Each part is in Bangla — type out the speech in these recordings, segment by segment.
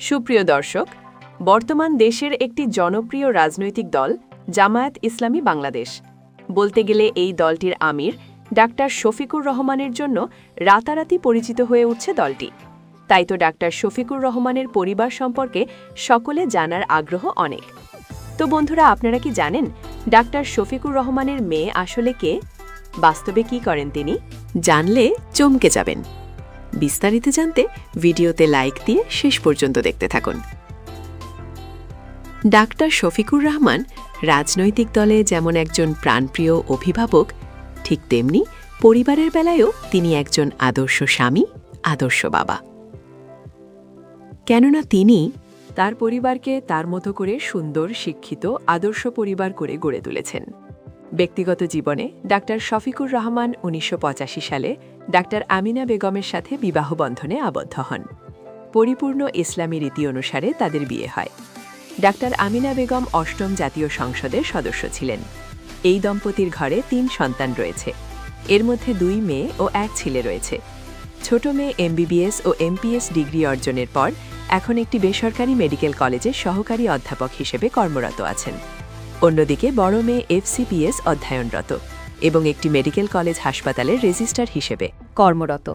সুপ্রিয় দর্শক, বর্তমান দেশের একটি জনপ্রিয় রাজনৈতিক দল জামায়াত ইসলামী বাংলাদেশ। বলতে গেলে এই দলটির আমির ডাক্তার শফিকুর রহমানের জন্য রাতারাতি পরিচিত হয়ে উঠছে দলটি। তাই তো ডাক্তার শফিকুর রহমানের পরিবার সম্পর্কে সকলে জানার আগ্রহ অনেক। তো বন্ধুরা, আপনারা কি জানেন ডাক্তার শফিকুর রহমানের মেয়ে আসলে কে? বাস্তবে কি করেন তিনি? জানলে চমকে যাবেন। বিস্তারিত জানতে ভিডিওতে লাইক দিয়ে শেষ পর্যন্ত দেখতে থাকুন। ডাক্তার শফিকুর রহমান রাজনৈতিক দলে যেমন একজন প্রাণপ্রিয় অভিভাবক, ঠিক তেমনি পরিবারের বেলায়ও তিনি একজন আদর্শ স্বামী, আদর্শ বাবা। কেননা তিনি তার পরিবারকে তার মতো করে সুন্দর, শিক্ষিত, আদর্শ পরিবার করে গড়ে তুলেছেন। ব্যক্তিগত জীবনে ডাক্তার শফিকুর রহমান ১৯৮৫ সালে ডাক্তার আমিনা বেগমের সাথে বিবাহ বন্ধনে আবদ্ধ হন। পরিপূর্ণ ইসলামী রীতি অনুসারে তাদের বিয়ে হয়। ডাক্তার আমিনা বেগম অষ্টম জাতীয় সংসদের সদস্য ছিলেন। এই দম্পতির ঘরে ৩ সন্তান রয়েছে। এর মধ্যে 2 মেয়ে ও 1 ছেলে রয়েছে। ছোট মেয়ে এমবিবিএস ও এমপিএস ডিগ্রি অর্জনের পর এখন একটি বেসরকারি মেডিকেল কলেজে সহকারী অধ্যাপক হিসেবে কর্মরত আছেন। অন্যদিকে বড় মেয়ে এফসিপিএস অধ্যয়নরত এবং একটি মেডিকেল কলেজ হাসপাতালের রেজিস্ট্রার হিসেবে কর্মরত।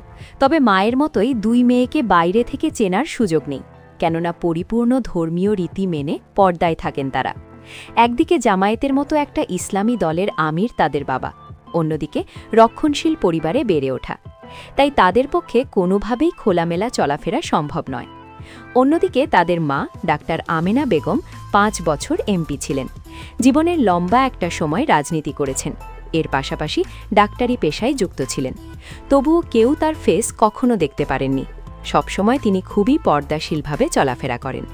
তবে মায়ের মতোই 2 মেয়েকে বাইরে থেকে চেনার সুযোগ নেই, কেননা পরিপূর্ণ ধর্মীয় রীতি মেনে পর্দায় থাকেন তারা। একদিকে জামায়াতের মতো একটা ইসলামী দলের আমির তাদের বাবা, অন্যদিকে রক্ষণশীল পরিবারে বেড়ে ওঠা। তাই তাদের পক্ষে কোনোভাবেই খোলামেলা চলাফেরা সম্ভব নয়। অন্যদিকে তাদের মা ডাক্তার আমেনা বেগম 5 বছর এমপি ছিলেন। জীবনের লম্বা একটা সময় রাজনীতি করেছেন। এর পাশাপাশি ডাক্তারি পেশায় যুক্ত ছিলেন। তবুও কেউ তার ফেস কখনো দেখতে পারেননি। সবসময় তিনি খুবই পর্দাশীলভাবে চলাফেরা করেন।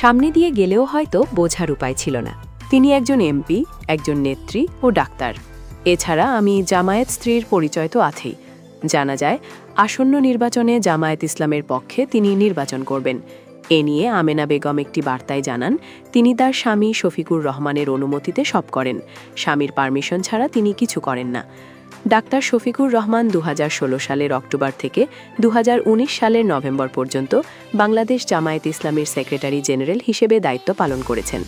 সামনে দিয়ে গেলেও হয়তো বোঝার উপায় ছিল না। তিনি একজন এমপি, একজন নেত্রী ও ডাক্তার। এছাড়া আমি জামায়াত স্ত্রীর পরিচয় তো আছেই। জানা যায় আসন্ন নির্বাচনে জামায়াত ইসলামের পক্ষে তিনি নির্বাচন করবেন। এ নিয়ে আমেনা বেগম একটি বার্তায় জানান, তিনি তার স্বামী শফিকুর রহমানের অনুমতিতে সব করেন। স্বামীর পারমিশন ছাড়া তিনি কিছু করেন না। ডাক্তার শফিকুর রহমান 2016 সালের অক্টোবর থেকে 2019 সালের নভেম্বর পর্যন্ত বাংলাদেশ জামায়াত ইসলামীর সেক্রেটারি জেনারেল হিসেবে দায়িত্ব পালন করেছেন।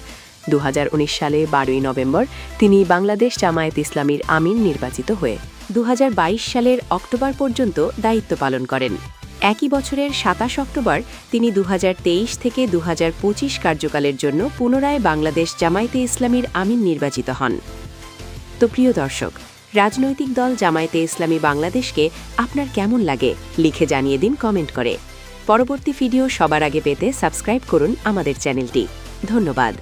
2019 সালে 12ই নভেম্বর তিনি বাংলাদেশ জামায়াত ইসলামীর আমির নির্বাচিত হয়ে 2022 সালের অক্টোবর পর্যন্ত দায়িত্ব পালন করেন। একই বছরের 27 অক্টোবর তিনি 2023 থেকে 2025 কার্যকালের জন্য পুনরায় বাংলাদেশ জামায়াতে ইসলামীর আমির নির্বাচিত হন। তো প্রিয় দর্শক, রাজনৈতিক দল জামায়াতে ইসলামী বাংলাদেশকে আপনার কেমন লাগে লিখে জানিয়ে দিন কমেন্ট করে। পরবর্তী ভিডিও সবার আগে পেতে সাবস্ক্রাইব করুন আমাদের চ্যানেলটি। ধন্যবাদ।